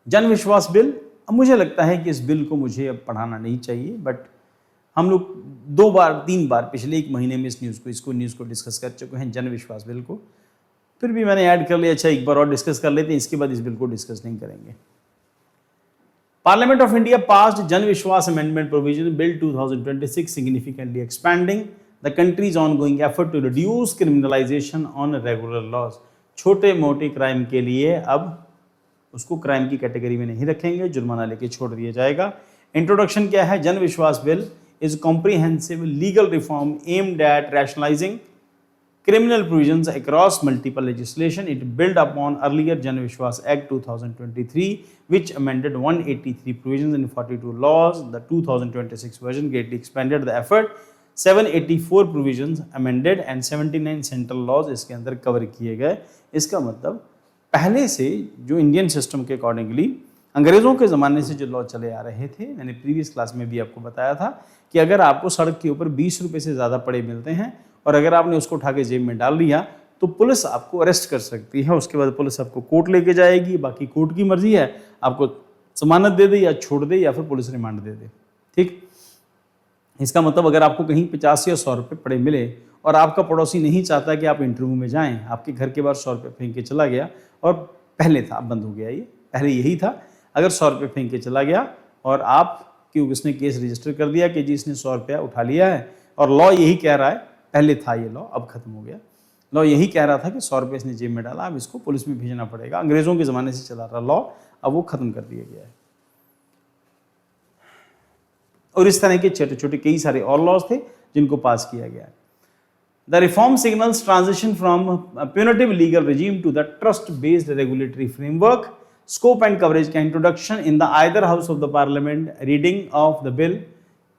जन विश्वास बिल, अब मुझे लगता है कि इस बिल को मुझे अब पढ़ाना नहीं चाहिए, बट हम लोग 2 बार 3 बार पिछले 1 महीने में इस न्यूज़ को डिस्कस कर चुके हैं, जन विश्वास बिल को। फिर भी मैंने ऐड कर लिया, अच्छा एक बार और डिस्कस कर लेते हैं, इसके बाद इस बिल को डिस्कस नहीं करेंगे। Parliament of India passed Jan Vishwas Amendment Provision Bill 2026, significantly expanding the country's ongoing effort to reduce criminalization on regular laws. छोटे मोटे क्राइम के लिए अब उसको क्राइम की कैटेगरी में नहीं रखेंगे, जुर्माना लेके छोड़ दिया जाएगा। इंट्रोडक्शन क्या है? जन Vishwas bill is comprehensive legal reform aimed at rationalizing criminal provisions across multiple legislation. It built upon earlier Jan Vishwas Act 2023, which amended 183 provisions in 42 laws. The 2026 version greatly expanded the effort. 784 provisions amended and 79 central laws इसके अंदर cover किए गए। इसका मतलब पहले से जो Indian system के अकॉर्डिंगली अंग्रेज़ों के ज़माने से जो लॉ चले आ रहे थे, मैंने प्रीवियस क्लास में भी आपको बताया था कि अगर आपको सड़क के ऊपर 20 रुपये से ज़्यादा पड़े मिलते हैं और अगर आपने उसको उठा के जेब में डाल लिया तो पुलिस आपको अरेस्ट कर सकती है। उसके बाद पुलिस आपको कोर्ट लेके जाएगी, बाकी कोर्ट की मर्जी है, आपको जमानत दे दे या छोड़ दे या फिर पुलिस रिमांड दे दे। ठीक, इसका मतलब अगर आपको कहीं 50 या 100 रुपये पड़े मिले और आपका पड़ोसी नहीं चाहता कि आप इंटरव्यू में जाएं, आपके घर के बाहर 100 रुपये फेंक के चला गया, और पहले था, अब बंद हो गया, ये पहले यही था, अगर 100 रुपये फेंक के चला गया और उसने केस रजिस्टर कर दिया कि जी इसने 100 रुपया उठा लिया है, और लॉ यही कह रहा है, पहले था ये लॉ, अब खत्म हो गया, लॉ यही कह रहा था कि 100 रुपये इसने जेब में डाला, अब इसको पुलिस में भेजना पड़ेगा। अंग्रेज़ों के ज़माने से चला रहा लॉ, अब वो खत्म कर दिया गया है। और इस तरह के छोटे छोटे कई सारे और लॉज थे जिनको पास किया गया है। The reform signals transition from punitive legal regime to the trust based regulatory framework. Scope and coverage का introduction in the either house of the Parliament. Reading of the bill,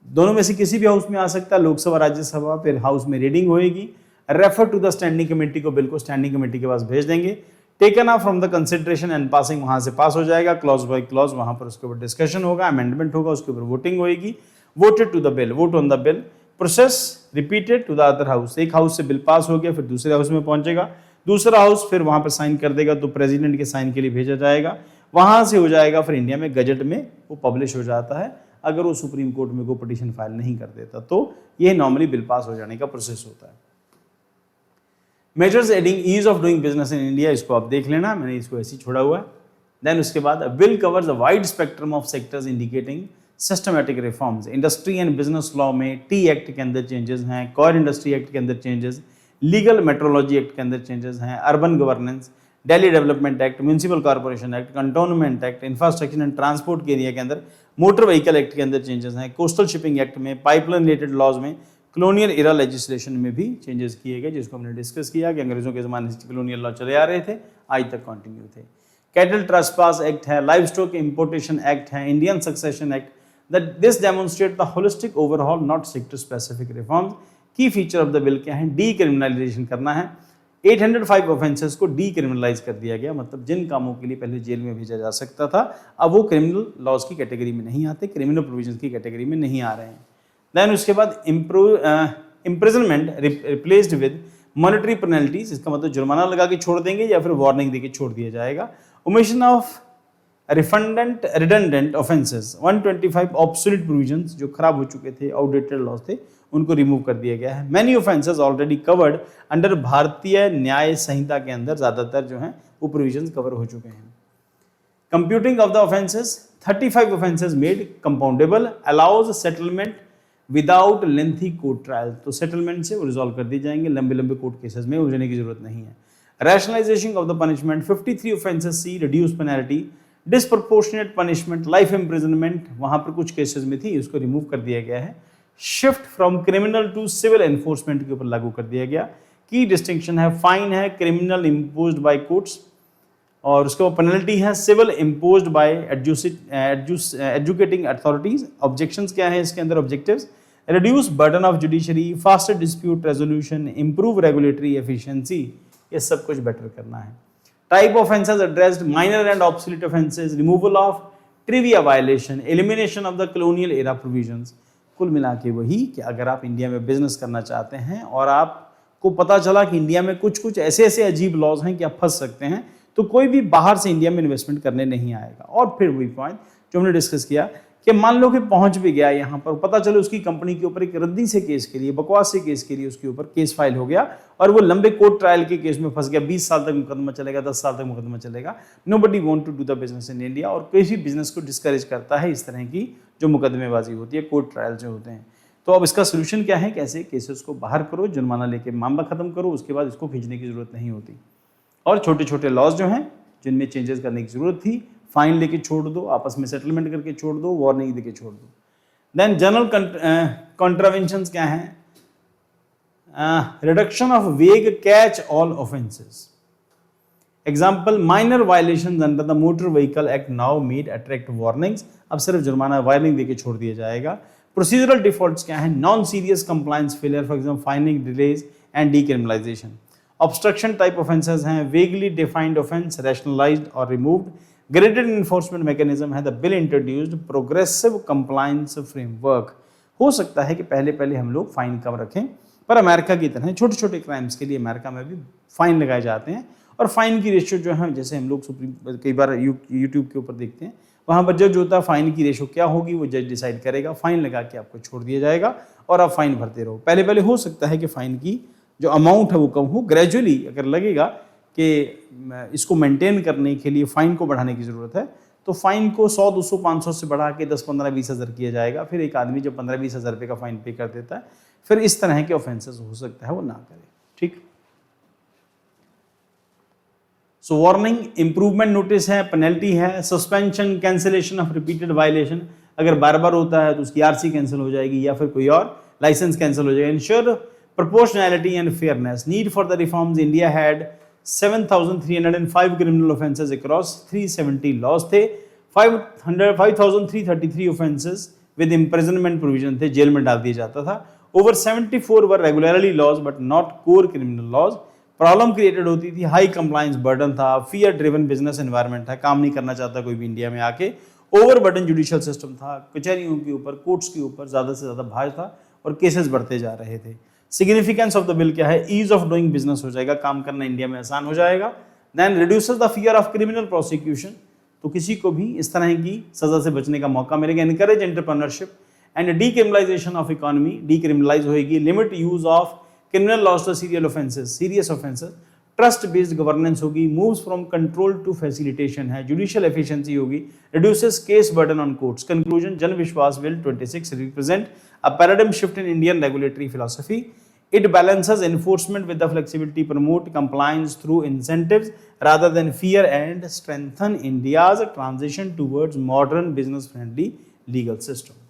दोनों में से किसी भी हाउस में आ सकता है, लोकसभा राज्यसभा, फिर हाउस में रीडिंग होएगी। Refer to the standing committee को, बिल को स्टैंडिंग कमेटी के पास भेज देंगे। Taken up from the consideration and passing, वहां से पास हो जाएगा, क्लॉज बाय क्लॉज, वहां पर उसके ऊपर डिस्कशन होगा, अमेंडमेंट होगा, उसके ऊपर वोटिंग होगी। Voted to the bill, vote on the bill, process repeated to the other house. एक हाउस से बिल पास हो गया, फिर दूसरे हाउस में पहुंचेगा, दूसरा हाउस फिर वहां पर साइन कर देगा, तो प्रेसिडेंट के साइन के लिए भेजा जाएगा, वहां से हो जाएगा, फिर इंडिया में गजट में वो पब्लिश हो जाता है। अगर वो सुप्रीम कोर्ट में कोई पिटीशन फाइल नहीं कर देता तो ये नॉर्मली बिल पास हो जाने का प्रोसेस होता है। Measures adding ease of doing business in India, इसको आप देख लेना, मैंने इसको ऐसे ही छोड़ा हुआ है। देन उसके बाद bill covers a wide spectrum of sectors indicating systematic reforms. Industry and business law में टी एक्ट के अंदर चेंजेस हैं, कोर इंडस्ट्री एक्ट के अंदर चेंजेस, लीगल मेट्रोलॉजी एक्ट के अंदर चेंजेस हैं, urban governance, Delhi development act, municipal corporation act, cantonment act, infrastructure and transport के एरिया के अंदर मोटर व्हीकल एक्ट के अंदर चेंजेस हैं, कोस्टल शिपिंग एक्ट में, पाइपलाइन रिलेटेड लॉज में, कॉलोनियल एरा लेजिस्लेशन में भी चेंजेस किए गए, जिसको हमने डिस्कस किया कि अंग्रेजों के ज़माने से कॉलोनियल लॉ चले आ रहे थे, आज तक कंटिन्यू थे। कैटल ट्रेसपास एक्ट है, लाइव स्टॉक इंपोर्टेशन एक्ट है, Indian succession act. This demonstrate the holistic overall, not sector specific reforms. की फीचर ऑफ द बिल क्या है? डी क्रिमिनलाइजेशन करना है। 805 ऑफेंसेस को डी क्रिमिनलाइज कर दिया गया, मतलब जिन कामों के लिए पहले जेल में भेजा जा सकता था, अब वो क्रिमिनल लॉज की कैटेगरी में नहीं आते, क्रिमिनल प्रोविजंस की कैटेगरी में नहीं आ रहे हैं। देन उसके बाद imprisonment replaced with monetary penalties, इसका मतलब जुर्माना लगा के छोड़ देंगे या फिर वार्निंग देके छोड़ दिया जाएगा। Omission of redundant offences, 125 obsolete provisions जो खराब हो चुके थे, आउटडेटेड लॉज थे, उनको रिमूव कर दिया गया है। Many offences already covered under भारतीय न्याय संहिता के अंदर ज़्यादातर जो हैं वो प्रोविजंस कवर हो चुके हैं। Computing of the offences, 35 offences made compoundable, allows settlement without lengthy court trial, तो सेटलमेंट से वो रिजॉल्व कर दी जाएंगे, लंबे लंबे कोर्ट केसेस में उलझने की जरूरत नहीं है। Rationalisation of the punishment, 53 offences see reduce penalty, disproportionate punishment, life imprisonment वहां पर कुछ केसेस में थी, उसको रिमूव कर दिया गया है। Shift from criminal to civil enforcement के ऊपर लागू कर दिया गया। की डिस्टिंक्शन है, फाइन है क्रिमिनल इम्पोज्ड बाय कोर्ट्स, और उसके बाद पेनल्टी है civil imposed by educating authorities. Objections क्या है इसके अंदर? Objectives, reduce burden of judiciary, faster dispute resolution, improve regulatory efficiency, ये सब कुछ बेटर करना है। Type offences addressed, minor and obsolete offences, removal of trivia violation, elimination of the colonial era provisions. कुल मिला के वही कि अगर आप इंडिया में बिजनेस करना चाहते हैं और आपको पता चला कि इंडिया में कुछ कुछ ऐसे ऐसे अजीब लॉज हैं कि आप फंस सकते हैं, तो कोई भी बाहर से इंडिया में इन्वेस्टमेंट करने नहीं आएगा। और फिर वही पॉइंट जो हमने डिस्कस किया कि मान लो कि पहुंच भी गया यहाँ पर, पता चले उसकी कंपनी के ऊपर एक रद्दी से केस के लिए, बकवास से केस के लिए उसके ऊपर केस फाइल हो गया और वो लंबे कोर्ट ट्रायल के केस में फंस गया, 20 साल तक मुकदमा चलेगा, 10 साल तक मुकदमा चलेगा। Nobody want to do the business in India, और किसी बिजनेस को डिस्करेज करता है इस तरह की जो मुकदमेबाजी होती है, कोर्ट ट्रायल जो होते हैं। तो अब इसका सोल्यूशन क्या है, कैसे केसेस को बाहर करो, जुर्माना लेके मामला खत्म करो, उसके बाद इसको खींचने की जरूरत नहीं होती। और छोटे छोटे लॉज जो हैं जिनमें चेंजेस करने की जरूरत थी, फाइन लेके छोड़ दो, आपस में सेटलमेंट करके छोड़ दो, वार्निंग देके छोड़ दो। देन जनरल कॉन्ट्रावेंशंस क्या हैं, रिडक्शन ऑफ वेग catch all offences. Example, minor violations under the motor vehicle act now made attract warnings, अब सिर्फ जुर्माना वार्निंग देके छोड़ दिया जाएगा। प्रोसीजरल डिफॉल्ट्स क्या है, non serious compliance failure, for example fining, delays and decriminalisation. Obstruction type offences हैं, वेगली डिफाइंड ऑफेंस, रैशनलाइज्ड और रिमूव्ड। ग्रेडेड इन्फोर्समेंट मैकेनिज्म है, the bill introduced progressive compliance framework. हो सकता है कि पहले हम लोग फाइन कम रखें, पर अमेरिका की तरह छोटे छोटे क्राइम्स के लिए अमेरिका में भी फाइन लगाए जाते हैं। और फाइन की रेशियो जो है, जैसे हम लोग सुप्रीम कई बार यूट्यूब के ऊपर देखते हैं, वहाँ पर जज होता है, फाइन की रेशियो क्या होगी वो जज डिसाइड करेगा, फाइन लगा के आपको छोड़ दिया जाएगा और आप फाइन भरते रहो। पहले हो सकता है कि फाइन की जो अमाउंट है वो कम हो, ग्रेजुअली अगर लगेगा कि इसको मेंटेन करने के लिए फाइन को बढ़ाने की ज़रूरत है, तो फाइन को 100, 200, 500 से बढ़ा के 10, 15, 20 हज़ार किया जाएगा। फिर एक आदमी जब 15, 20 हज़ार रुपये का फाइन पे कर देता है, फिर इस तरह के ऑफेंसेस हो सकता है वो ना करे। ठीक, सो वार्निंग, इंप्रूवमेंट नोटिस है, पेनल्टी है, suspension, cancellation of repeated violation, अगर बार बार होता है तो उसकी आरसी कैंसिल हो जाएगी या फिर कोई और लाइसेंस कैंसिल हो जाएगा। Ensure proportionality and fairness, need for the reforms, India had 7,305 criminal offences across 370 laws थे, 5,333 offences with imprisonment provision थे, जेल में डाल दिया जाता था। Over 74 were regularly laws but not core criminal laws। Problem created होती थी, हाई कंप्लायंस बर्डन था, फियर ड्रिवन बिजनेस एनवायरनमेंट था, काम नहीं करना चाहता कोई भी इंडिया में आके, ओवर बर्डन जुडिशियल सिस्टम था, कचहरियों के ऊपर, कोर्ट्स के ऊपर ज़्यादा से ज़्यादा भार था और केसेस बढ़ते जा रहे थे। सिग्निफिकेंस ऑफ द बिल क्या है, ईज ऑफ डूइंग बिजनेस हो जाएगा, काम करना इंडिया में आसान हो जाएगा। Then reduces the fear of criminal prosecution, तो किसी को भी इस तरह की सजा से बचने का मौका मिलेगा। Encourage entrepreneurship and decriminalisation of economy, decriminalise होगी। Limit use of criminal laws to serious offences. Trust based governance होगी। Moves from control to facilitation है। जुडिशियल एफिशिएंसी होगी। Reduces case burden on courts. Conclusion, Jan Vishwas bill 26 represent a paradigm shift in Indian regulatory philosophy. It balances enforcement with the flexibility, promote compliance through incentives rather than fear, and strengthen India's transition towards modern business friendly legal system.